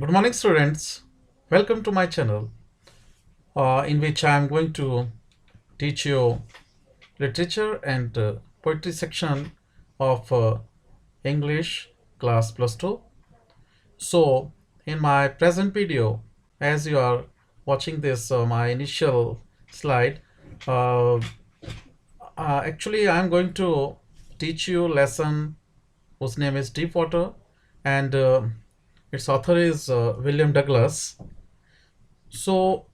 Good morning, students. Welcome to my channel, in which I am going to teach you literature and poetry section of English class plus 2. So, in my present video, as you are watching this, my initial slide, uh, actually, I am going to teach you lesson whose name is Deep Water, and its author is William Douglas. So,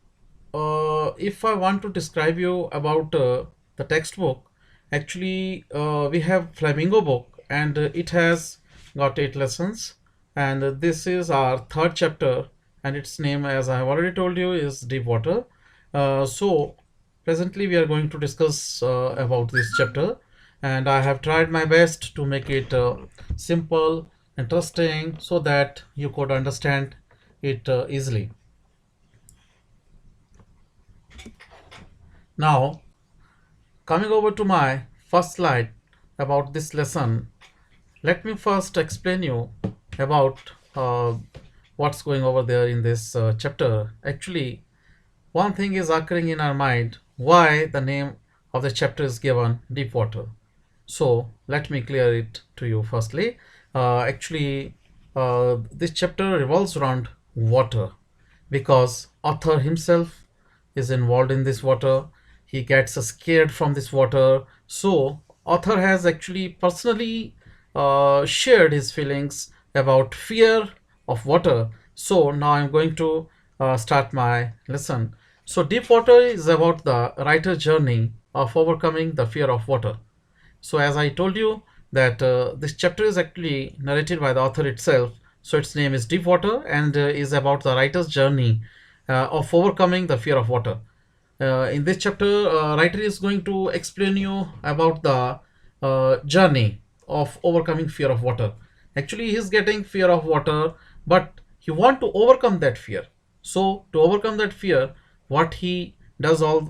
if I want to describe you about the textbook, actually, we have Flamingo book, and it has got 8 lessons, and this is our third chapter, and its name, as I have already told you, is Deep Water. So, presently, we are going to discuss about this chapter, and I have tried my best to make it simple, interesting, so that you could understand it easily. Now, coming over to my first slide about this lesson, let me first explain you about what's going over there in this chapter. Actually, one thing is occurring in our mind why the name of the chapter is given Deep Water. So let me clear it to you firstly. Actually, this chapter revolves around water because author himself is involved in this water. He gets scared from this water. So author has actually personally shared his feelings about fear of water. So now I'm going to start my lesson. So Deep Water is about the writer's journey of overcoming the fear of water. So as I told you that this chapter is actually narrated by the author itself. So its name is Deep Water and is about the writer's journey of overcoming the fear of water. In this chapter, writer is going to explain you about the journey of overcoming fear of water. Actually, he is getting fear of water, but he want to overcome that fear. So to overcome that fear, what he does all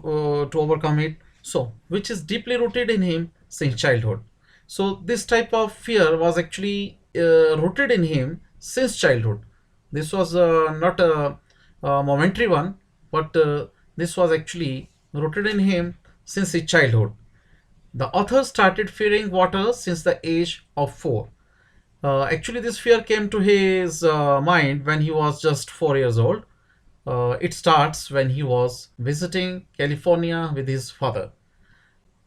to overcome it, so which is deeply rooted in him since childhood. So this type of fear was actually rooted in him since childhood. This was not a momentary one, but this was actually rooted in him since his childhood. The author started fearing water since the age of 4. Actually, this fear came to his mind when he was just 4 years old. It starts when he was visiting California with his father.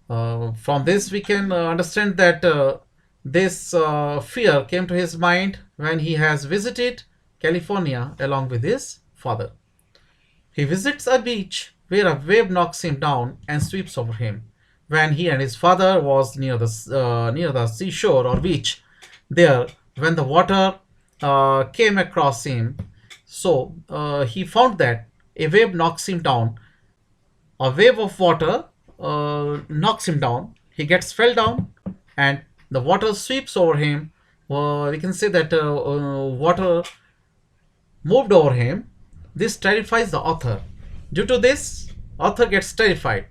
From this, we can understand that this fear came to his mind when he has visited California along with his father. He visits a beach where a wave knocks him down and sweeps over him. When he and his father was near the seashore or beach, there when the water came across him, so he found that a wave knocks him down. A wave of water knocks him down. He gets fell down, and the water sweeps over him. We can say that water moved over him. This terrifies the author. Due to this, author gets terrified.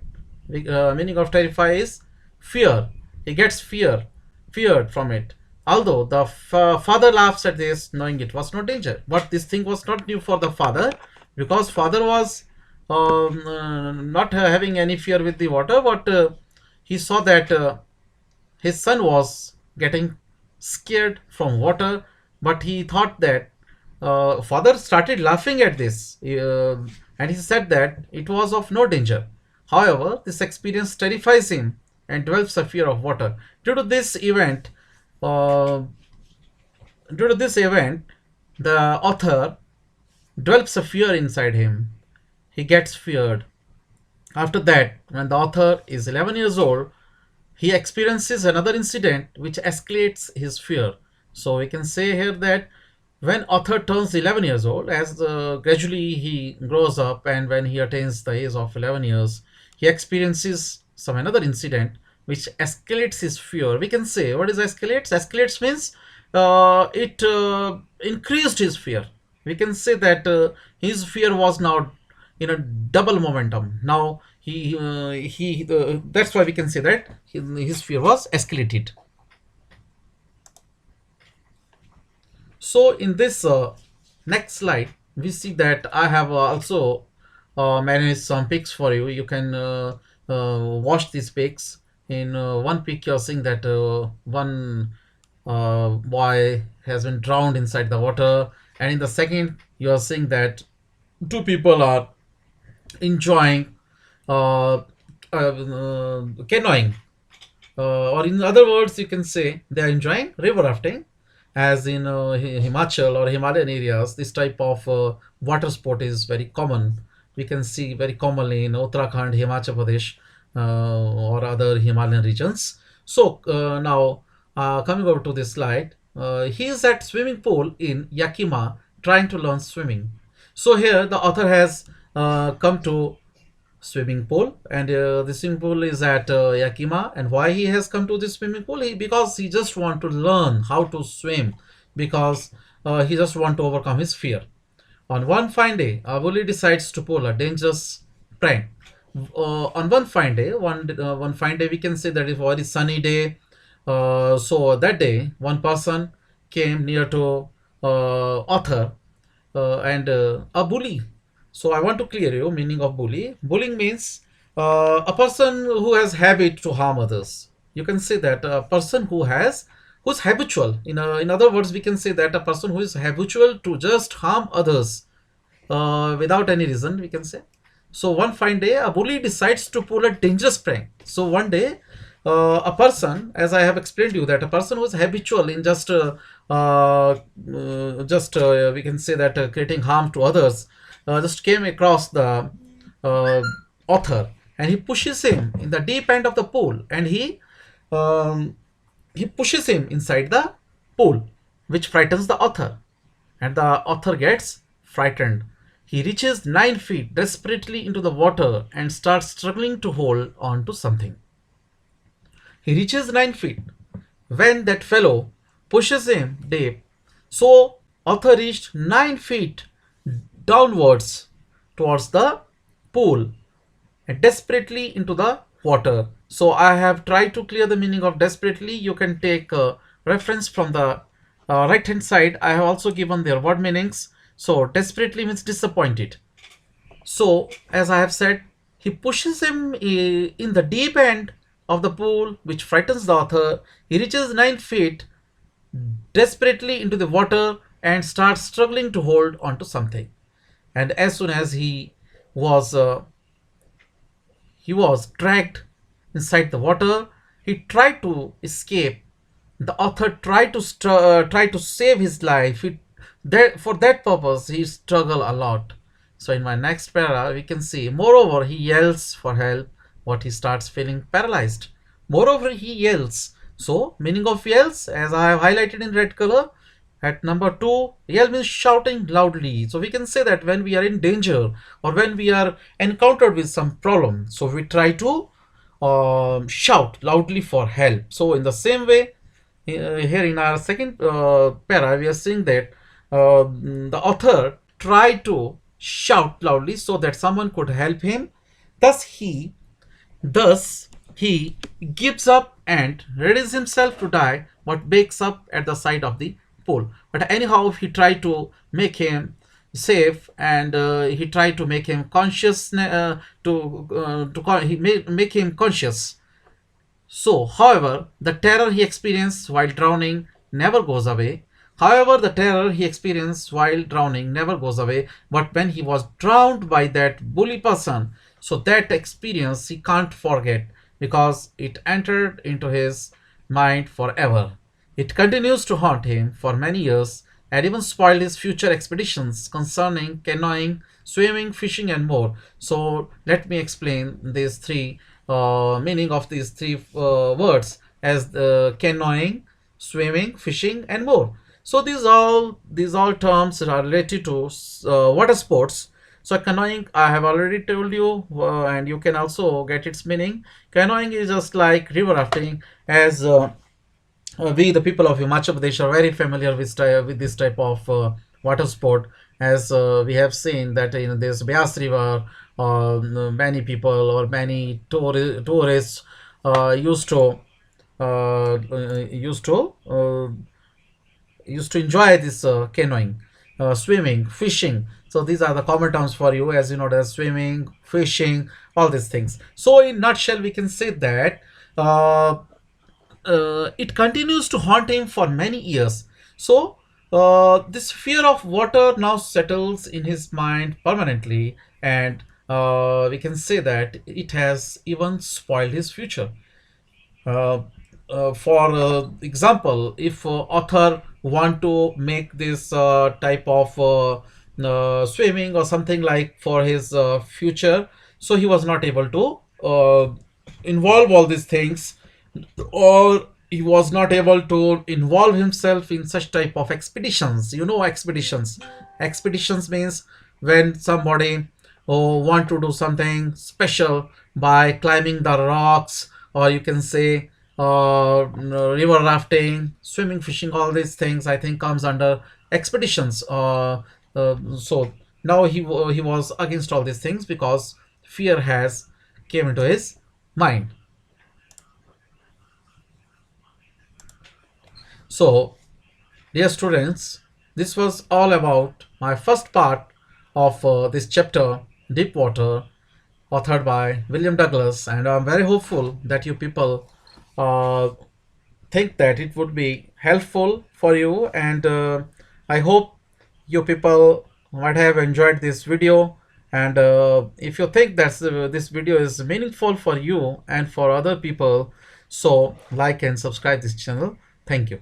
Meaning of terrify is fear. He gets feared from it. Although the father laughs at this, knowing it was no danger. But this thing was not new for the father, because father was not having any fear with the water, but he saw that his son was getting scared from water, but he thought that father started laughing at this, and he said that it was of no danger. However, this experience terrifies him and develops a fear of water. Due to this event, uh, due to this event, the author develops a fear inside him. He gets feared. After that, when the author is 11 years old, he experiences another incident which escalates his fear. So we can say here that when author turns 11 years old, as gradually he grows up and when he attains the age of 11 years, he experiences some another incident which escalates his fear. We can say, what is escalates? Escalates means it increased his fear. We can say that his fear was now in a double momentum. Now that's why we can say that his fear was escalated. So in this next slide, we see that I have also managed some pics for you. You can watch these pics. In one pic, you're seeing that one boy has been drowned inside the water, and in the second, you're seeing that two people are enjoying canoeing, or in other words, you can say they are enjoying river rafting. As in Himachal or Himalayan areas, this type of water sport is very common. We can see very commonly in Uttarakhand, Himachal Pradesh, or other Himalayan regions. So now, coming over to this slide, he is at swimming pool in Yakima trying to learn swimming. So here the author has come to swimming pool, and the swimming pool is at Yakima. And why he has come to this swimming pool? Because he just want to learn how to swim, because he just want to overcome his fear. On one fine day, Abuli decides to pull a dangerous prank. On one fine day, one fine day, we can say that it was a sunny day. So that day, one person came near to author, and a bully. So I want to clear you meaning of bully. Bullying means a person who has habit to harm others. You can say that a person who's habitual. In other words, we can say that a person who is habitual to just harm others without any reason, we can say. So one fine day, a bully decides to pull a dangerous prank. So one day, a person, as I have explained to you, that a person who is habitual in just we can say that creating harm to others, just came across the uh, author, and he pushes him in the deep end of the pool, and um, he pushes him inside the pool, which frightens the author, and the author gets frightened. He reaches 9 feet desperately into the water and starts struggling to hold on to something. He reaches 9 feet when that fellow pushes him deep. So, author reached 9 feet downwards towards the pool and desperately into the water. So I have tried to clear the meaning of desperately. You can take reference from the right hand side. I have also given their word meanings. So desperately means disappointed. So as I have said, he pushes him in the deep end of the pool, which frightens the author. He reaches 9 feet desperately into the water and starts struggling to hold onto something. And as soon as was uh, he was dragged inside the water. He tried to escape. The author tried to save his life. For that purpose, he struggled a lot. So in my next para, we can see. Moreover, he yells for help. What he starts feeling paralyzed. Moreover, he yells. So meaning of yells, as I have highlighted in red color, at number two, yell means shouting loudly. So we can say that when we are in danger or when we are encountered with some problem, so we try to shout loudly for help. So in the same way, here in our second para, we are seeing that the author tried to shout loudly so that someone could help him. Thus he Thus, he gives up and readies himself to die, but wakes up at the side of the pool. But anyhow, he tried to make him safe, and he tried to make him conscious, he make him conscious. So, however, the terror he experienced while drowning never goes away. However, the terror he experienced while drowning never goes away. But when he was drowned by that bully person, so that experience he can't forget, because it entered into his mind forever. It continues to haunt him for many years and even spoiled his future expeditions concerning canoeing, swimming, fishing, and more. So let me explain these three meaning of these three words as canoeing, swimming, fishing, and more. So these all terms are related to water sports. So canoeing, I have already told you, and you can also get its meaning. Canoeing is just like river rafting, as we the people of Himachal Pradesh are very familiar with this type of water sport, as we have seen that in this Beas River, many people or many tourists used to uh, used to uh, used to enjoy this canoeing. swimming, fishing. So these are the common terms for you, as you know, there's swimming, fishing, all these things. So in nutshell, we can say that uh, it continues to haunt him for many years. So, this fear of water now settles in his mind permanently, and we can say that it has even spoiled his future. Uh, for example, if author want to make this type of swimming or something like for his future, so he was not able to involve all these things, or he was not able to involve himself in such type of expeditions. You know, expeditions means when somebody want to do something special by climbing the rocks, or you can say river rafting, swimming, fishing, all these things I think comes under expeditions. So now he was against all these things because fear has came into his mind. So, dear students, this was all about my first part of this chapter, Deep Water, authored by William Douglas, and I'm very hopeful that you people uh, think that it would be helpful for you, and I hope you people might have enjoyed this video. And if you think that this video is meaningful for you and for other people, so like and subscribe this channel. Thank you.